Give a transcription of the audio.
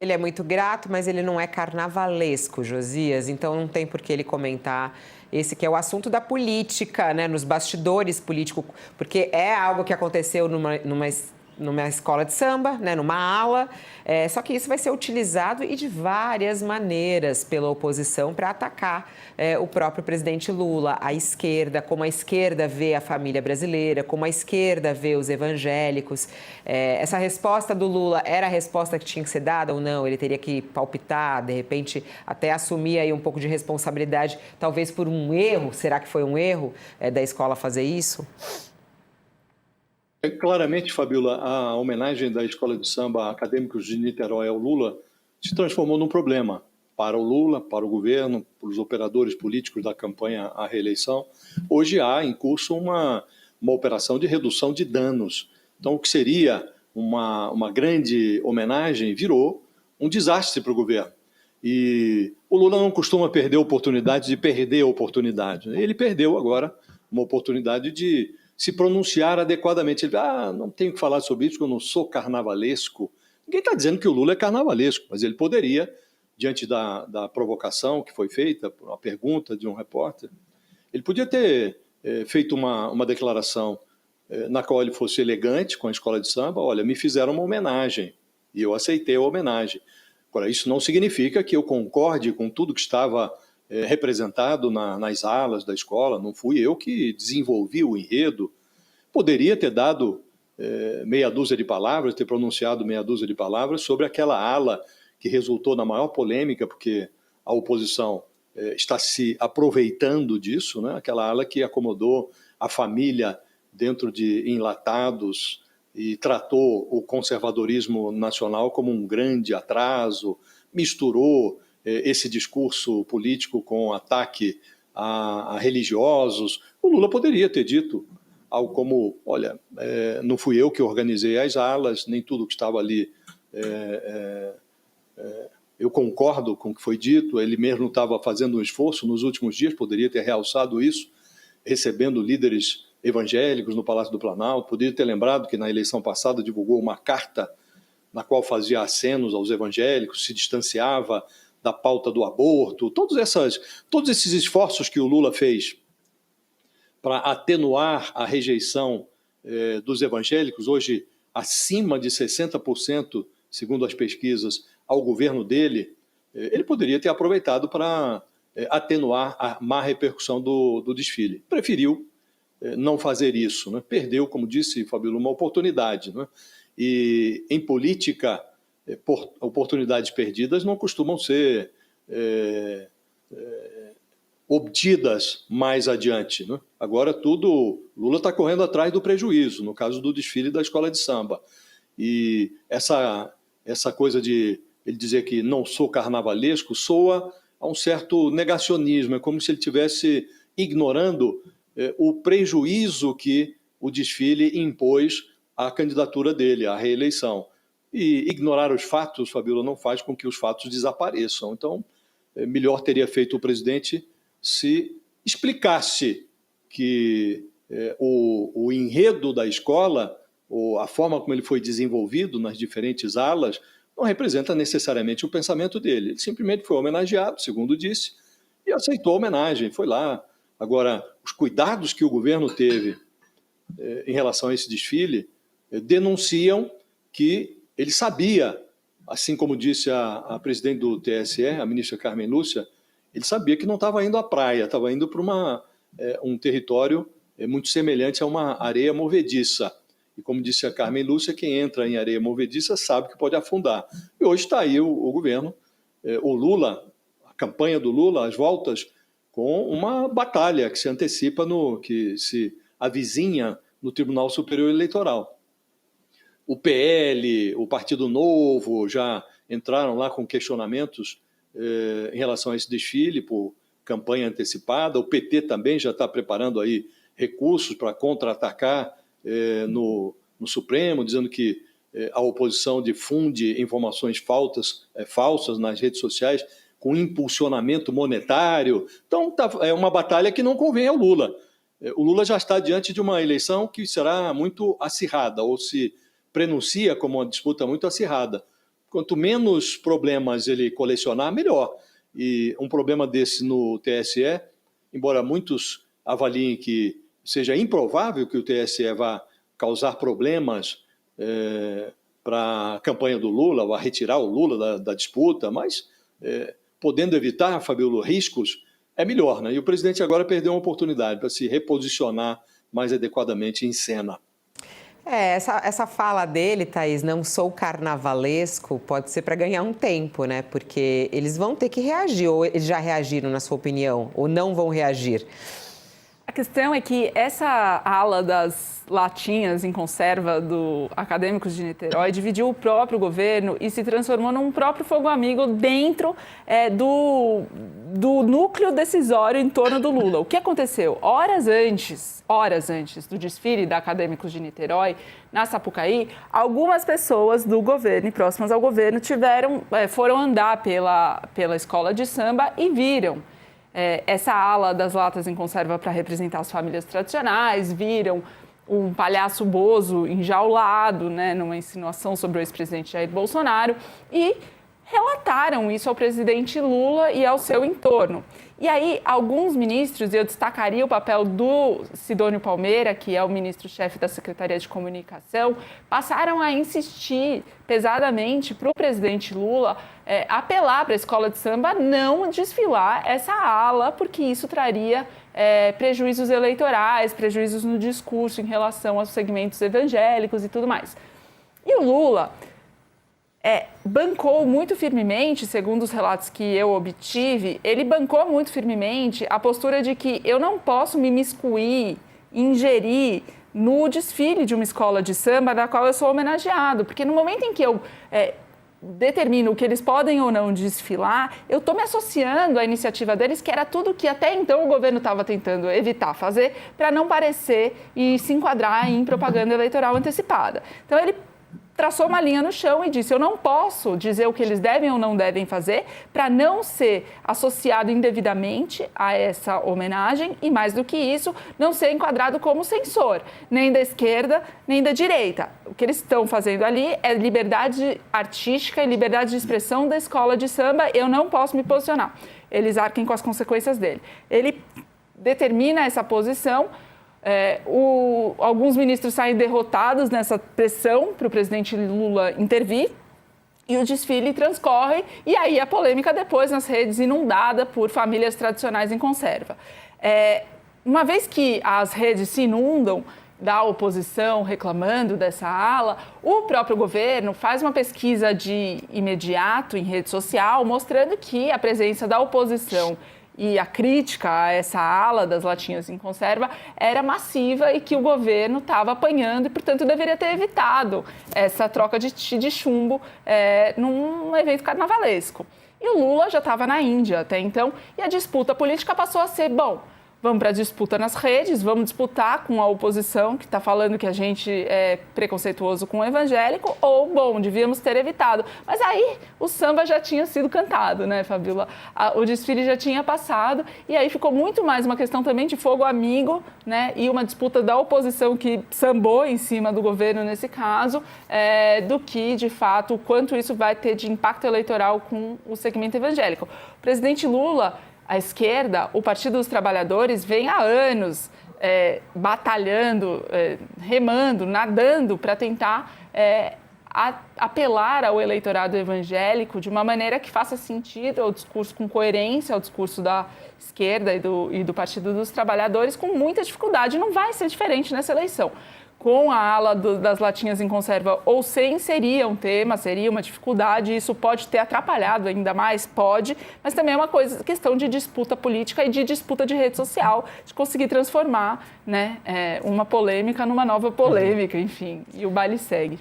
Ele é muito grato, mas ele não é carnavalesco, Josias, então não tem por que ele comentar esse que é o assunto da política, né, nos bastidores políticos, porque é algo que aconteceu numa escola de samba, né, numa ala, só que isso vai ser utilizado e de várias maneiras pela oposição para atacar o próprio presidente Lula, a esquerda, como a esquerda vê a família brasileira, como a esquerda vê os evangélicos. Essa resposta do Lula era a resposta que tinha que ser dada ou não? Ele teria que palpitar, de repente até assumir aí um pouco de responsabilidade, talvez por um erro. Será que foi um erro da escola fazer isso? Claramente, Fabiola, a homenagem da Escola de Samba a Acadêmicos de Niterói ao Lula se transformou num problema para o Lula, para o governo, para os operadores políticos da campanha à reeleição. Hoje há em curso uma operação de redução de danos. Então, o que seria uma grande homenagem virou um desastre para o governo. E o Lula não costuma perder a oportunidade de perder a oportunidade. Ele perdeu agora uma oportunidade de se pronunciar adequadamente. Ele não tenho que falar sobre isso, porque eu não sou carnavalesco. Ninguém está dizendo que o Lula é carnavalesco, mas ele poderia, diante da provocação que foi feita, por uma pergunta de um repórter, ele podia ter feito uma declaração na qual ele fosse elegante com a escola de samba. Olha, me fizeram uma homenagem e eu aceitei a homenagem. Agora, isso não significa que eu concorde com tudo que estava representado nas alas da escola. Não fui eu que desenvolvi o enredo. Poderia ter dado meia dúzia de palavras, ter pronunciado meia dúzia de palavras sobre aquela ala que resultou na maior polêmica, porque a oposição está se aproveitando disso, né? Aquela ala que acomodou a família dentro de enlatados e tratou o conservadorismo nacional como um grande atraso, misturou esse discurso político com ataque a religiosos. O Lula poderia ter dito algo como, olha, não fui eu que organizei as alas, nem tudo que estava ali eu concordo com o que foi dito. Ele mesmo estava fazendo um esforço nos últimos dias, poderia ter realçado isso, recebendo líderes evangélicos no Palácio do Planalto. Poderia ter lembrado que na eleição passada divulgou uma carta na qual fazia acenos aos evangélicos, se distanciava da pauta do aborto. Todos esses esforços que o Lula fez para atenuar a rejeição dos evangélicos, hoje acima de 60%, segundo as pesquisas, ao governo dele, ele poderia ter aproveitado para atenuar a má repercussão do desfile. Preferiu não fazer isso, né? Perdeu, como disse Fabíola, uma oportunidade, né? E em política, oportunidades perdidas não costumam ser obtidas mais adiante, né? Agora Lula está correndo atrás do prejuízo, no caso do desfile da escola de samba. E essa coisa de ele dizer que não sou carnavalesco soa a um certo negacionismo. É como se ele estivesse ignorando o prejuízo que o desfile impôs à candidatura dele, à reeleição. E ignorar os fatos, Fabíola, não faz com que os fatos desapareçam. Então, melhor teria feito o presidente se explicasse que o enredo da escola, ou a forma como ele foi desenvolvido nas diferentes alas, não representa necessariamente o pensamento dele. Ele simplesmente foi homenageado, segundo disse, e aceitou a homenagem, foi lá. Agora, os cuidados que o governo teve em relação a esse desfile denunciam que ele sabia, assim como disse a presidente do TSE, a ministra Carmen Lúcia, ele sabia que não estava indo à praia, estava indo para um território muito semelhante a uma areia movediça. E como disse a Carmen Lúcia, quem entra em areia movediça sabe que pode afundar. E hoje está aí o governo, o Lula, a campanha do Lula, as voltas, com uma batalha que se antecipa, que se avizinha no Tribunal Superior Eleitoral. O PL, o Partido Novo já entraram lá com questionamentos em relação a esse desfile por campanha antecipada. O PT também já está preparando aí recursos para contra-atacar no Supremo, dizendo que a oposição difunde informações falsas nas redes sociais com impulsionamento monetário. Então, é uma batalha que não convém ao Lula. O Lula já está diante de uma eleição que será muito acirrada, ou se prenuncia como uma disputa muito acirrada. Quanto menos problemas ele colecionar, melhor. E um problema desse no TSE, embora muitos avaliem que seja improvável que o TSE vá causar problemas para a campanha do Lula, ou a retirar o Lula da disputa, mas podendo evitar, Fabíola, riscos, é melhor, né? E o presidente agora perdeu uma oportunidade para se reposicionar mais adequadamente em cena. Essa fala dele, Thaís, não sou carnavalesco, pode ser para ganhar um tempo, né? Porque eles vão ter que reagir, ou eles já reagiram, na sua opinião, ou não vão reagir? A questão é que essa ala das latinhas em conserva do Acadêmicos de Niterói dividiu o próprio governo e se transformou num próprio fogo amigo dentro do núcleo decisório em torno do Lula. O que aconteceu? Horas antes do desfile da Acadêmicos de Niterói, na Sapucaí, algumas pessoas do governo e próximas ao governo foram andar pela escola de samba e viram essa ala das latas em conserva para representar as famílias tradicionais, viram um palhaço Bozo enjaulado, né, numa insinuação sobre o ex-presidente Jair Bolsonaro, e relataram isso ao presidente Lula e ao seu entorno. E aí, alguns ministros, e eu destacaria o papel do Sidônio Palmeira, que é o ministro-chefe da Secretaria de Comunicação, passaram a insistir pesadamente para o presidente Lula apelar para a escola de samba não desfilar essa ala, porque isso traria prejuízos eleitorais, prejuízos no discurso em relação aos segmentos evangélicos e tudo mais. E o Lula bancou muito firmemente, segundo os relatos que eu obtive, ele bancou muito firmemente a postura de que eu não posso me imiscuir, ingerir no desfile de uma escola de samba da qual eu sou homenageado, porque no momento em que eu determino que eles podem ou não desfilar, eu estou me associando à iniciativa deles, que era tudo que até então o governo estava tentando evitar fazer, para não parecer e se enquadrar em propaganda eleitoral antecipada. Então ele traçou uma linha no chão e disse: eu não posso dizer o que eles devem ou não devem fazer para não ser associado indevidamente a essa homenagem e, mais do que isso, não ser enquadrado como censor, nem da esquerda, nem da direita. O que eles estão fazendo ali é liberdade artística e liberdade de expressão da escola de samba, eu não posso me posicionar. Eles arquem com as consequências dele. Ele determina essa posição. Alguns ministros saem derrotados nessa pressão para o presidente Lula intervir e o desfile transcorre e aí a polêmica depois nas redes inundada por famílias tradicionais em conserva. Uma vez que as redes se inundam da oposição reclamando dessa ala, o próprio governo faz uma pesquisa de imediato em rede social mostrando que a presença da oposição e a crítica a essa ala das latinhas em conserva era massiva e que o governo estava apanhando e, portanto, deveria ter evitado essa troca de chumbo num evento carnavalesco. E o Lula já estava na Índia até então e a disputa política passou a ser, vamos para a disputa nas redes, vamos disputar com a oposição que está falando que a gente é preconceituoso com o evangélico, ou, devíamos ter evitado. Mas aí o samba já tinha sido cantado, né, Fabíola? O desfile já tinha passado e aí ficou muito mais uma questão também de fogo amigo, né, e uma disputa da oposição que sambou em cima do governo nesse caso, do que, de fato, o quanto isso vai ter de impacto eleitoral com o segmento evangélico. O presidente Lula, a esquerda, o Partido dos Trabalhadores, vem há anos batalhando, remando, nadando para tentar apelar ao eleitorado evangélico de uma maneira que faça sentido ao discurso, com coerência ao discurso da esquerda e do Partido dos Trabalhadores, com muita dificuldade. Não vai ser diferente nessa eleição. Com a ala das latinhas em conserva ou sem, seria um tema, seria uma dificuldade, isso pode ter atrapalhado ainda mais, pode, mas também é uma questão de disputa política e de disputa de rede social, de conseguir transformar, né, uma polêmica numa nova polêmica, enfim, e o baile segue.